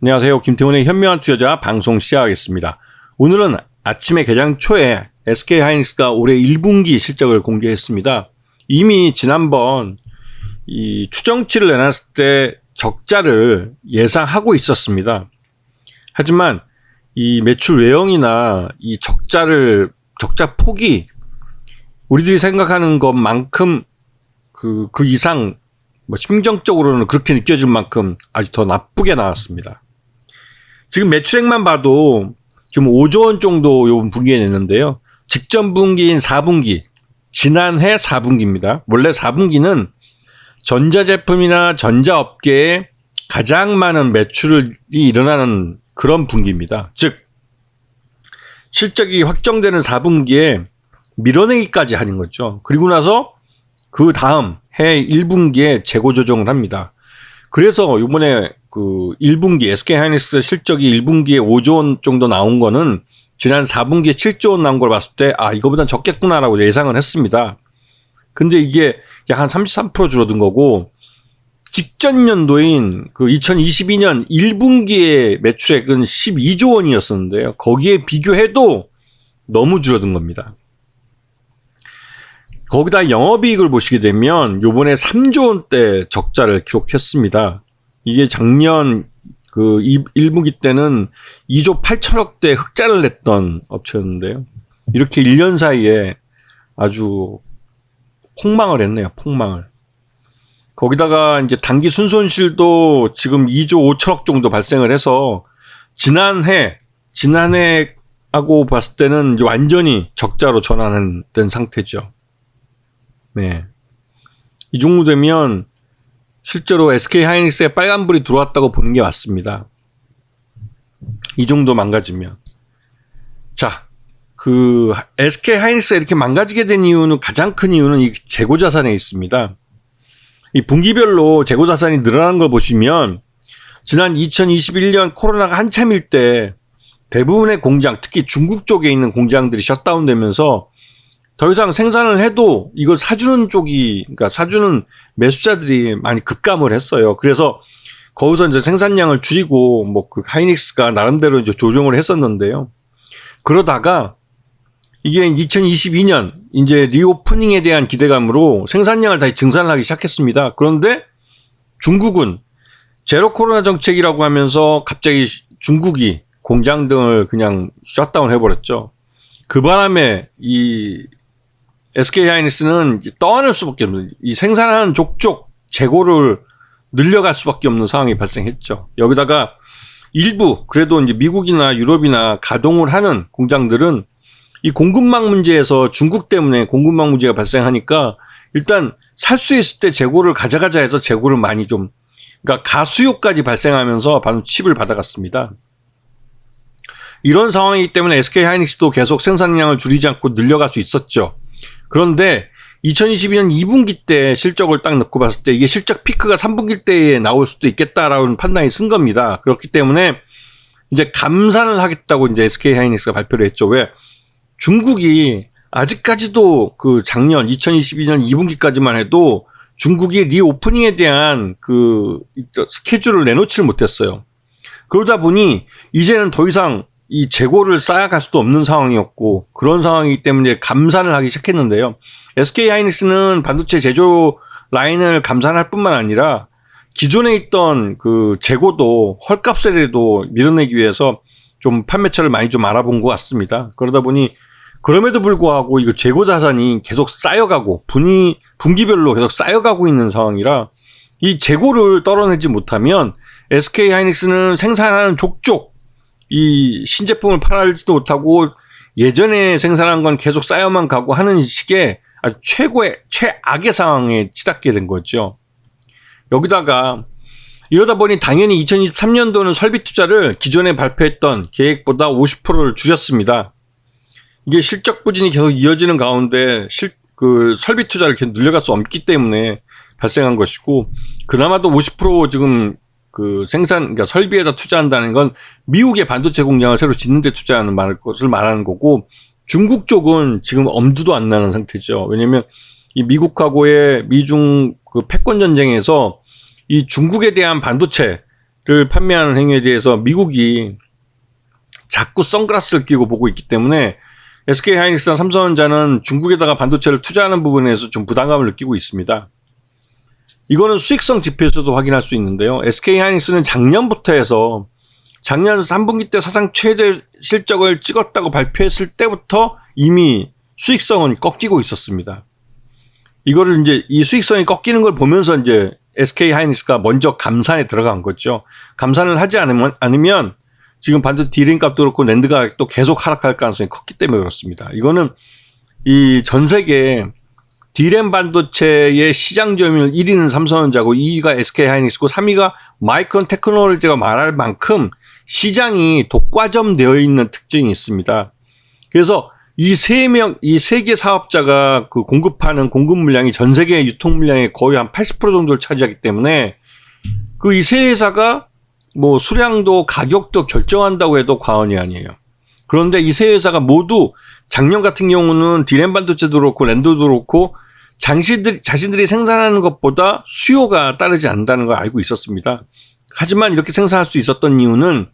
안녕하세요. 김태훈의 현명한 투자자 방송 시작하겠습니다. 오늘은 아침에 개장 초에 SK하이닉스가 올해 1분기 실적을 공개했습니다. 이미 지난번 이 추정치를 내놨을 때 적자를 예상하고 있었습니다. 하지만 이 매출 외형이나 이 적자 폭이 우리들이 생각하는 것만큼 그 이상 심정적으로는 그렇게 느껴질 만큼 아주 더 나쁘게 나왔습니다. 지금 매출액만 봐도 지금 5조 원 정도 이번 분기에 냈는데요. 직전 분기인 4분기, 지난해 4분기입니다. 원래 4분기는 전자제품이나 전자업계에 가장 많은 매출이 일어나는 그런 분기입니다. 즉, 실적이 확정되는 4분기에 밀어내기까지 하는 거죠. 그리고 나서 그 다음 해 1분기에 재고 조정을 합니다. 그래서 이번에 그 1분기 SK하이닉스 실적이 1분기에 5조 원 정도 나온 거는 지난 4분기에 7조 원 나온 걸 봤을 때 이거보단 적겠구나라고 예상을 했습니다. 근데 이게 약 한 33% 줄어든 거고, 직전 연도인 그 2022년 1분기의 매출액은 12조 원이었었는데요. 거기에 비교해도 너무 줄어든 겁니다. 거기다 영업이익을 보시게 되면 요번에 3조 원대 적자를 기록했습니다. 이게 작년 그 1분기 때는 2조 8천억대 흑자를 냈던 업체였는데요. 이렇게 1년 사이에 아주 폭망을 했네요. 폭망을. 거기다가 이제 단기 순손실도 지금 2조 5천억 정도 발생을 해서 지난해하고 봤을 때는 이제 완전히 적자로 전환된 상태죠. 네. 이 정도 되면 실제로 SK하이닉스에 빨간불이 들어왔다고 보는 게 맞습니다. 이 정도 망가지면. 자, 그 SK하이닉스가 이렇게 망가지게 된 이유는, 가장 큰 이유는 이 재고자산에 있습니다. 이 분기별로 재고자산이 늘어난 걸 보시면 지난 2021년 코로나가 한참일 때 대부분의 공장, 특히 중국 쪽에 있는 공장들이 셧다운되면서 더 이상 생산을 해도 이걸 사주는 쪽이, 그러니까 사주는 매수자들이 많이 급감을 했어요. 그래서 거기서 이제 생산량을 줄이고 그 하이닉스가 나름대로 이제 조정을 했었는데요. 그러다가 이게 2022년 이제 리오프닝에 대한 기대감으로 생산량을 다시 증산을 하기 시작했습니다. 그런데 중국은 제로 코로나 정책이라고 하면서 갑자기 중국이 공장 등을 그냥 셧다운 해버렸죠. 그 바람에 이 SK하이닉스는 떠안을 수밖에 없는, 이 생산하는 족족 재고를 늘려갈 수밖에 없는 상황이 발생했죠. 여기다가 일부 그래도 이제 미국이나 유럽이나 가동을 하는 공장들은 이 공급망 문제에서 중국 때문에 공급망 문제가 발생하니까 일단 살 수 있을 때 재고를 가져가자 해서 재고를 많이 그러니까 가수요까지 발생하면서 바로 칩을 받아갔습니다. 이런 상황이기 때문에 SK하이닉스도 계속 생산량을 줄이지 않고 늘려갈 수 있었죠. 그런데 2022년 2분기 때 실적을 딱 넣고 봤을 때 이게 실적 피크가 3분기 때에 나올 수도 있겠다라는 판단이 쓴 겁니다. 그렇기 때문에 이제 감산을 하겠다고 이제 SK하이닉스가 발표를 했죠. 왜? 중국이 아직까지도 그 작년 2022년 2분기까지만 해도 중국이 리오프닝에 대한 그 스케줄을 내놓지를 못했어요. 그러다 보니 이제는 더 이상 이 재고를 쌓아갈 수도 없는 상황이었고, 그런 상황이기 때문에 감산을 하기 시작했는데요. SK하이닉스는 반도체 제조 라인을 감산할 뿐만 아니라 기존에 있던 그 재고도 헐값에라도 밀어내기 위해서 좀 판매처를 많이 좀 알아본 것 같습니다. 그러다 보니 그럼에도 불구하고 이거 재고 자산이 계속 쌓여가고 분기별로 계속 쌓여가고 있는 상황이라 이 재고를 떨어내지 못하면 SK하이닉스는 생산하는 족족 이 신제품을 팔지도 못하고 예전에 생산한 건 계속 쌓여만 가고 하는 식의 아주 최악의 상황에 치닫게 된 거죠. 여기다가 이러다 보니 당연히 2023년도는 설비 투자를 기존에 발표했던 계획보다 50%를 줄였습니다. 이게 실적 부진이 계속 이어지는 가운데 그 설비 투자를 계속 늘려갈 수 없기 때문에 발생한 것이고, 그나마도 50% 지금 그 그러니까 설비에다 투자한다는 건 미국의 반도체 공장을 새로 짓는 데 투자하는 것을 말하는 거고, 중국 쪽은 지금 엄두도 안 나는 상태죠. 왜냐면 이 미국하고의 미중 그 패권 전쟁에서 이 중국에 대한 반도체를 판매하는 행위에 대해서 미국이 자꾸 선글라스를 끼고 보고 있기 때문에 SK하이닉스나 삼성전자는 중국에다가 반도체를 투자하는 부분에서 좀 부담감을 느끼고 있습니다. 이거는 수익성 지표에서도 확인할 수 있는데요. SK하이닉스는 작년부터 해서 작년 3분기 때 사상 최대 실적을 찍었다고 발표했을 때부터 이미 수익성은 꺾이고 있었습니다. 이거를 이제 이 수익성이 꺾이는 걸 보면서 이제 SK하이닉스가 먼저 감산에 들어간 거죠. 감산을 하지 않으면 지금 반도체 D램 값도 그렇고 낸드 가격도 계속 하락할 가능성이 컸기 때문에 그렇습니다. 이거는 이 전 세계 D램 반도체의 시장 점유율 1위는 삼성전자고 2위가 SK하이닉스고 3위가 마이크론 테크놀로지가 말할 만큼 시장이 독과점되어 있는 특징이 있습니다. 그래서 이 세 개 사업자가 그 공급하는 공급 물량이 전 세계 유통 물량의 거의 한 80% 정도를 차지하기 때문에 그 이 세 회사가 뭐 수량도 가격도 결정한다고 해도 과언이 아니에요. 그런데 이 세 회사가 모두 작년 같은 경우는 D램 반도체도 그렇고 낸드도 그렇고 자신들이 생산하는 것보다 수요가 따르지 않는다는 걸 알고 있었습니다. 하지만 이렇게 생산할 수 있었던 이유는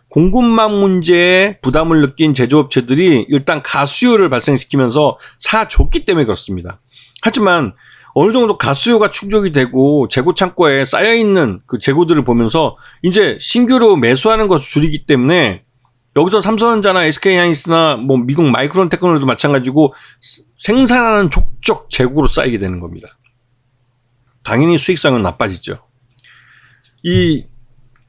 공급망 문제에 부담을 느낀 제조업체들이 일단 가수요를 발생시키면서 사줬기 때문에 그렇습니다. 하지만 어느 정도 가수요가 충족이 되고 재고 창고에 쌓여있는 그 재고들을 보면서 이제 신규로 매수하는 것을 줄이기 때문에 여기서 삼성전자나 SK하이닉스나 뭐 미국 마이크론 테크놀로지도 마찬가지고 생산하는 족족 재고로 쌓이게 되는 겁니다. 당연히 수익성은 나빠지죠.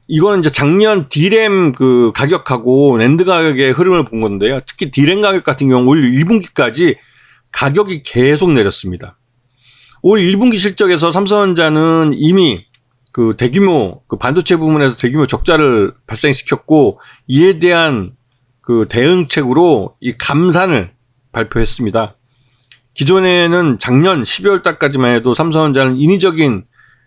이거는 이제 작년 D램 그 가격하고 낸드 가격의 흐름을 본 건데요. 특히 D램 가격 같은 경우 올 1분기까지 가격이 계속 내렸습니다. 올 1분기 실적에서 삼성전자는 이미 그 대규모 그 반도체 부문에서 대규모 적자를 발생시켰고 이에 대한 그 대응책으로 이 감산을 발표했습니다. 기존에는 작년 12월 달까지만 해도 삼성전자는 인위적인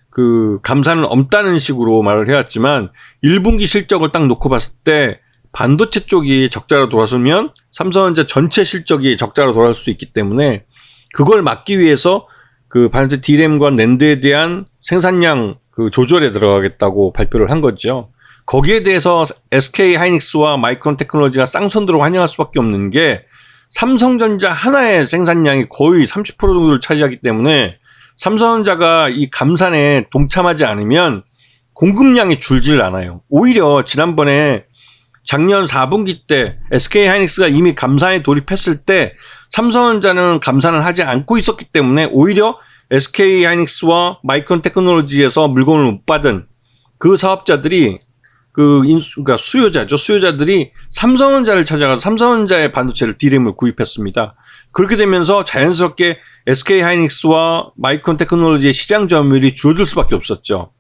그 감산은 없다는 식으로 말을 해왔지만 1분기 실적을 딱 놓고 봤을 때 반도체 쪽이 적자로 돌아서면 삼성전자 전체 실적이 적자로 돌아설 수 있기 때문에 그걸 막기 위해서 그 반도체 D램과 낸드에 대한 생산량 그 조절에 들어가겠다고 발표를 한 거죠. 거기에 대해서 SK하이닉스와 마이크론 테크놀로지가 쌍선두로 환영할 수밖에 없는 게 삼성전자 하나의 생산량이 거의 30% 정도를 차지하기 때문에 삼성전자가 이 감산에 동참하지 않으면 공급량이 줄질 않아요. 오히려 지난번에 작년 4분기 때 SK하이닉스가 이미 감산에 돌입했을 때 삼성전자는 감산을 하지 않고 있었기 때문에 오히려 SK하이닉스와 마이크론 테크놀로지에서 물건을 못 받은 그 사업자들이 그러니까 수요자들이 삼성전자를 찾아가서 삼성전자의 반도체를 D램을 구입했습니다. 그렇게 되면서 자연스럽게 SK하이닉스와 마이크론 테크놀로지의 시장 점유율이 줄어들 수밖에 없었죠.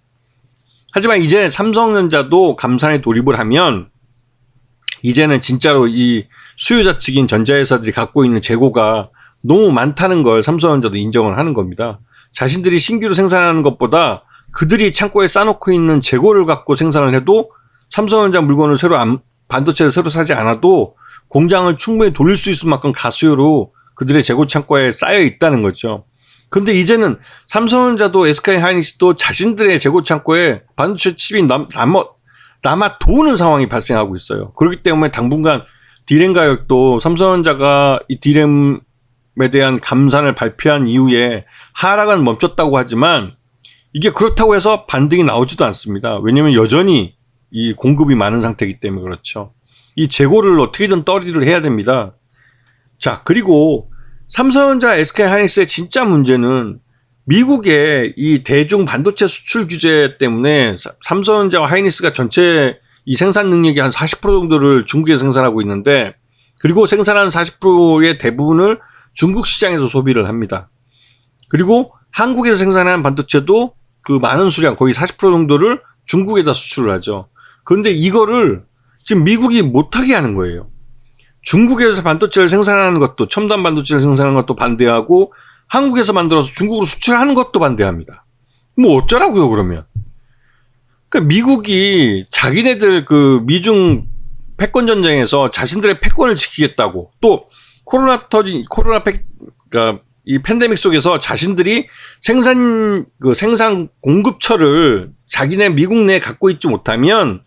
하지만 이제 삼성전자도 감산에 돌입을 하면 이제는 진짜로 이 수요자 측인 전자회사들이 갖고 있는 재고가 너무 많다는 걸 삼성전자도 인정을 하는 겁니다. 자신들이 신규로 생산하는 것보다 그들이 창고에 쌓아놓고 있는 재고를 갖고 생산을 해도 삼성전자 물건을 반도체를 새로 사지 않아도 공장을 충분히 돌릴 수 있을 만큼 가수요로 그들의 재고 창고에 쌓여 있다는 거죠. 그런데 이제는 삼성전자도 SK하이닉스도 자신들의 재고 창고에 반도체 칩이 남아 도는 상황이 발생하고 있어요. 그렇기 때문에 당분간 D램 가격도 삼성전자가 이 D램에 대한 감산을 발표한 이후에 하락은 멈췄다고 하지만 이게 그렇다고 해서 반등이 나오지도 않습니다. 왜냐하면 여전히 이 공급이 많은 상태이기 때문에 그렇죠. 이 재고를 어떻게든 떨이를 해야 됩니다. 자, 그리고 삼성전자, SK하이닉스의 진짜 문제는 미국의 이 대중 반도체 수출 규제 때문에 삼성전자와 하이닉스가 전체 이 생산 능력이 한 40% 정도를 중국에서 생산하고 있는데 그리고 생산하는 40%의 대부분을 중국 시장에서 소비를 합니다. 그리고 한국에서 생산하는 반도체도 그 많은 수량 거의 40% 정도를 중국에다 수출을 하죠. 그런데 이거를 지금 미국이 못하게 하는 거예요. 중국에서 반도체를 생산하는 것도 첨단 반도체를 생산하는 것도 반대하고 한국에서 만들어서 중국으로 수출하는 것도 반대합니다. 뭐 어쩌라고요 그러면. 그러니까 미국이 자기네들 그 미중 패권 전쟁에서 자신들의 패권을 지키겠다고 또 그러니까 이 팬데믹 속에서 자신들이 생산 공급처를 자기네 미국 내에 갖고 있지 못하면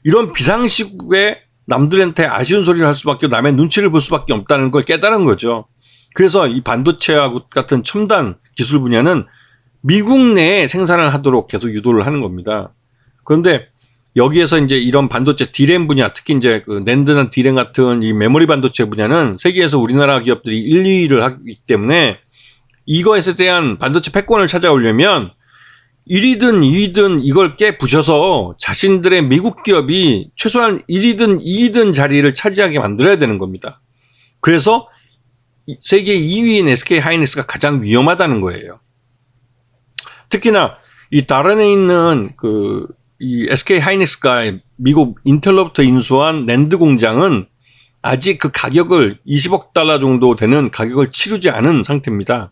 이런 비상시국에 남들한테 아쉬운 소리를 할 수밖에 남의 눈치를 볼 수밖에 없다는 걸 깨달은 거죠. 그래서 이 반도체와 같은 첨단 기술 분야는 미국 내에 생산을 하도록 계속 유도를 하는 겁니다. 그런데 여기에서 이제 이런 반도체 D램 분야, 특히 이제 그 낸드나 D램 같은 이 메모리 반도체 분야는 세계에서 우리나라 기업들이 1, 2위를 하기 때문에 이거에 대한 반도체 패권을 찾아오려면 1위든 2위든 이걸 깨부셔서 자신들의 미국 기업이 최소한 1위든 2위든 자리를 차지하게 만들어야 되는 겁니다. 그래서 세계 2위인 SK 하이닉스가 가장 위험하다는 거예요. 특히나 이 다른에 있는 이 SK 하이닉스가 미국 인텔로부터 인수한 낸드 공장은 아직 그 가격을 20억 달러 정도 되는 가격을 치르지 않은 상태입니다.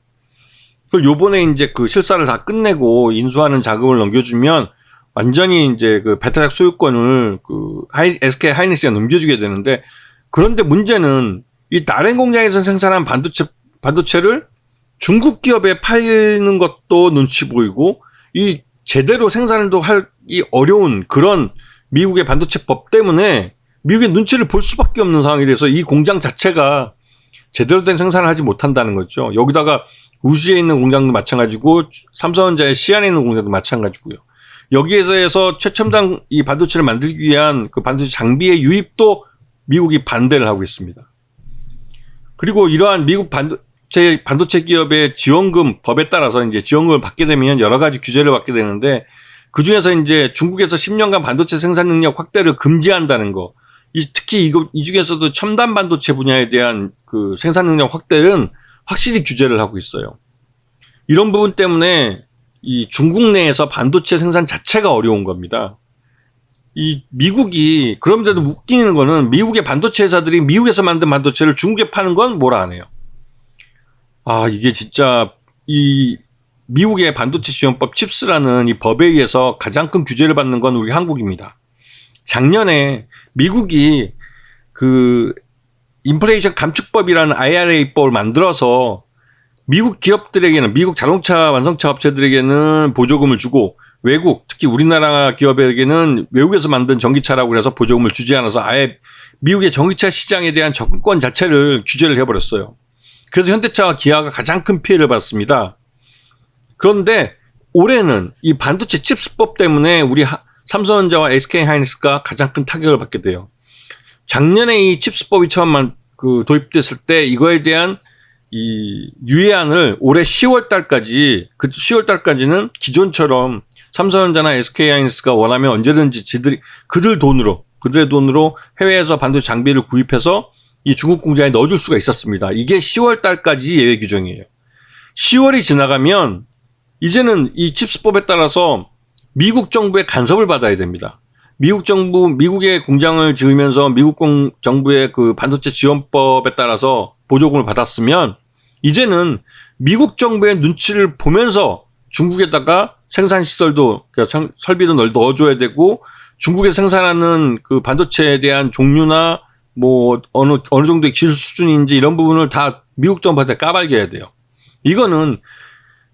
그걸 요번에 이제 그 실사를 다 끝내고 인수하는 자금을 넘겨주면 완전히 이제 그 배타적 소유권을 SK 하이닉스가 넘겨주게 되는데, 그런데 문제는 이 다른 공장에서 생산한 반도체를 중국 기업에 팔는 것도 눈치 보이고, 이 제대로 생산도 하기 어려운 그런 미국의 반도체법 때문에 미국의 눈치를 볼 수밖에 없는 상황이 돼서 이 공장 자체가 제대로 된 생산을 하지 못한다는 거죠. 여기다가 우시에 있는 공장도 마찬가지고 삼성전자의 시안에 있는 공장도 마찬가지고요. 여기에서 최첨단 이 반도체를 만들기 위한 그 반도체 장비의 유입도 미국이 반대를 하고 있습니다. 그리고 이러한 미국 반도체 기업의 지원금 법에 따라서 이제 지원금을 받게 되면 여러 가지 규제를 받게 되는데, 그 중에서 이제 중국에서 10년간 반도체 생산 능력 확대를 금지한다는 거, 특히 이 중에서도 첨단 반도체 분야에 대한 그 생산 능력 확대는 확실히 규제를 하고 있어요. 이런 부분 때문에 이 중국 내에서 반도체 생산 자체가 어려운 겁니다. 이 미국이, 그런데도 웃기는 거는 미국의 반도체 회사들이 미국에서 만든 반도체를 중국에 파는 건 뭐라 안 해요. 아, 이게 진짜 이 미국의 반도체 지원법 칩스라는 이 법에 의해서 가장 큰 규제를 받는 건 우리 한국입니다. 작년에 미국이 그 인플레이션 감축법이라는 IRA법을 만들어서 미국 기업들에게는, 미국 자동차 완성차 업체들에게는 보조금을 주고, 외국, 특히 우리나라 기업에게는 외국에서 만든 전기차라고 해서 보조금을 주지 않아서 아예 미국의 전기차 시장에 대한 접근권 자체를 규제를 해버렸어요. 그래서 현대차와 기아가 가장 큰 피해를 받습니다. 그런데 올해는 이 반도체 칩스법 때문에 우리 삼성전자와 SK 하이닉스가 가장 큰 타격을 받게 돼요. 작년에 이 칩스법이 처음 도입됐을 때 이거에 대한 이 유예안을 올해 10월 달까지, 그 10월 달까지는 기존처럼 삼성전자나 SK 하이닉스가 원하면 언제든지 그들의 돈으로 해외에서 반도체 장비를 구입해서 이 중국 공장에 넣어줄 수가 있었습니다. 이게 10월 달까지 예외 규정이에요. 10월이 지나가면 이제는 이 칩스법에 따라서 미국 정부의 간섭을 받아야 됩니다. 미국의 공장을 지으면서 미국 정부의 그 반도체 지원법에 따라서 보조금을 받았으면 이제는 미국 정부의 눈치를 보면서 중국에다가 생산시설도, 그러니까 설비도 넣어줘야 되고, 중국에 생산하는 그 반도체에 대한 종류나 뭐 어느 정도의 기술 수준인지 이런 부분을 다 미국 정부한테 까발겨야 돼요. 이거는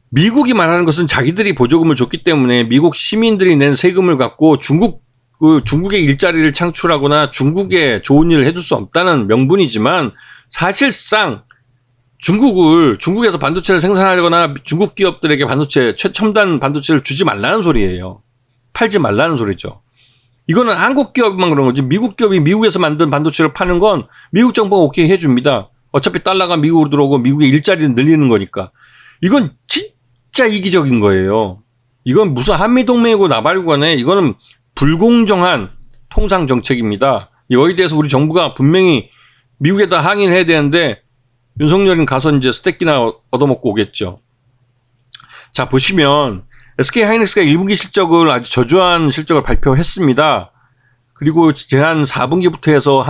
미국이 말하는 것은 자기들이 보조금을 줬기 때문에 미국 시민들이 낸 세금을 갖고 중국의 일자리를 창출하거나 중국에 좋은 일을 해줄 수 없다는 명분이지만, 사실상 중국에서 반도체를 생산하거나 중국 기업들에게 최첨단 반도체를 주지 말라는 소리예요. 팔지 말라는 소리죠. 이거는 한국 기업만 그런 거지, 미국 기업이 미국에서 만든 반도체를 파는 건 미국 정부가 오케이 해줍니다. 어차피 달러가 미국으로 들어오고 미국의 일자리를 늘리는 거니까. 이건 진짜 이기적인 거예요. 이건 무슨 한미동맹이고 나발이고 간에 이거는 불공정한 통상 정책입니다. 여기에 대해서 우리 정부가 분명히 미국에다 항의를 해야 되는데, 윤석열은 가서 이제 스테이크나 얻어먹고 오겠죠. 자, 보시면 SK 하이닉스가 1분기 실적을 아주 저조한 실적을 발표했습니다. 그리고 지난 4분기부터 해서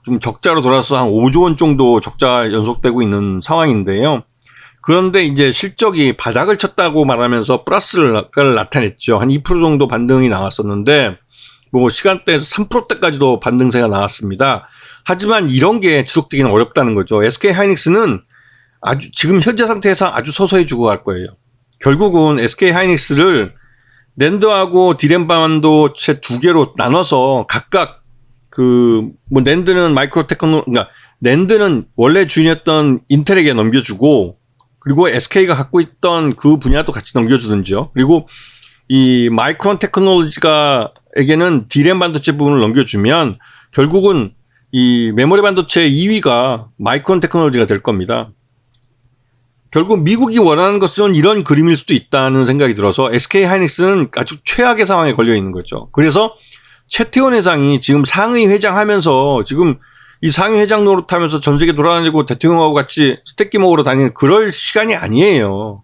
좀 적자로 돌아서 한 5조 원 정도 적자 연속되고 있는 상황인데요. 그런데 이제 실적이 바닥을 쳤다고 말하면서 플러스를 나타냈죠. 한 2% 정도 반등이 나왔었는데, 뭐 시간대에서 3%대까지도 반등세가 나왔습니다. 하지만 이런 게 지속되기는 어렵다는 거죠. SK 하이닉스는 지금 현재 상태에서 아주 서서히 죽어갈 거예요. 결국은 SK 하이닉스를 낸드하고 디램 반도체 두 개로 나눠서 각각 뭐 낸드는 그러니까 낸드는 원래 주인이었던 인텔에게 넘겨주고, 그리고 SK가 갖고 있던 그 분야도 같이 넘겨주든지요. 그리고 이 마이크론 테크놀로지가에게는 디램 반도체 부분을 넘겨주면 결국은 이 메모리 반도체 2위가 마이크론 테크놀로지가 될 겁니다. 결국 미국이 원하는 것은 이런 그림일 수도 있다는 생각이 들어서 SK 하이닉스는 아주 최악의 상황에 걸려 있는 거죠. 그래서 최태원 회장이 지금 상의 회장 하면서 지금 이 상위 회장 노릇하면서 전 세계 돌아다니고 대통령하고 같이 스테이크 먹으러 다니는 그럴 시간이 아니에요.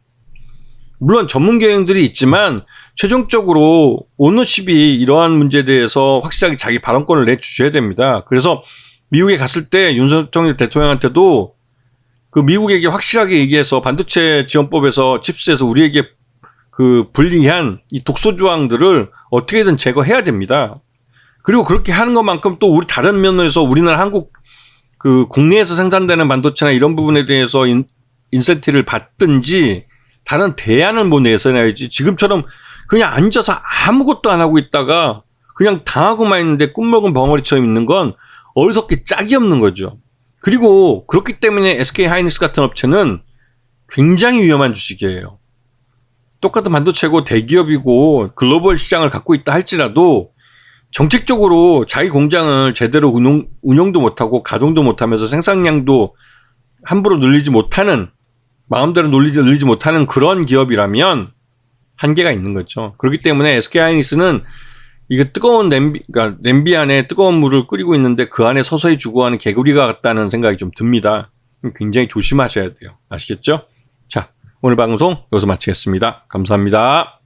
물론 전문 경영들이 있지만 최종적으로 오너십이 이러한 문제에 대해서 확실하게 자기 발언권을 내주셔야 됩니다. 그래서 미국에 갔을 때 윤석열 대통령한테도 그 미국에게 확실하게 얘기해서 반도체 지원법에서 칩스에서 우리에게 불리한 이 독소 조항들을 어떻게든 제거해야 됩니다. 그리고 그렇게 하는 것만큼 또 우리 다른 면에서 우리나라 한국 국내에서 생산되는 반도체나 이런 부분에 대해서 인센티브를 받든지 다른 대안을 뭐 내서야지, 지금처럼 그냥 앉아서 아무것도 안 하고 있다가 그냥 당하고만 있는데 꿈먹은 벙어리처럼 있는 건 어리석게 짝이 없는 거죠. 그리고 그렇기 때문에 SK 하이닉스 같은 업체는 굉장히 위험한 주식이에요. 똑같은 반도체고 대기업이고 글로벌 시장을 갖고 있다 할지라도 정책적으로 자기 공장을 제대로 운영도 못하고 가동도 못하면서 생산량도 함부로 늘리지 못하는, 마음대로 늘리지 못하는 그런 기업이라면 한계가 있는 거죠. 그렇기 때문에 SK 하이닉스는 이게 뜨거운 냄비 안에 뜨거운 물을 끓이고 있는데 그 안에 서서히 죽어가는 개구리가 같다는 생각이 좀 듭니다. 굉장히 조심하셔야 돼요. 아시겠죠? 자, 오늘 방송 여기서 마치겠습니다. 감사합니다.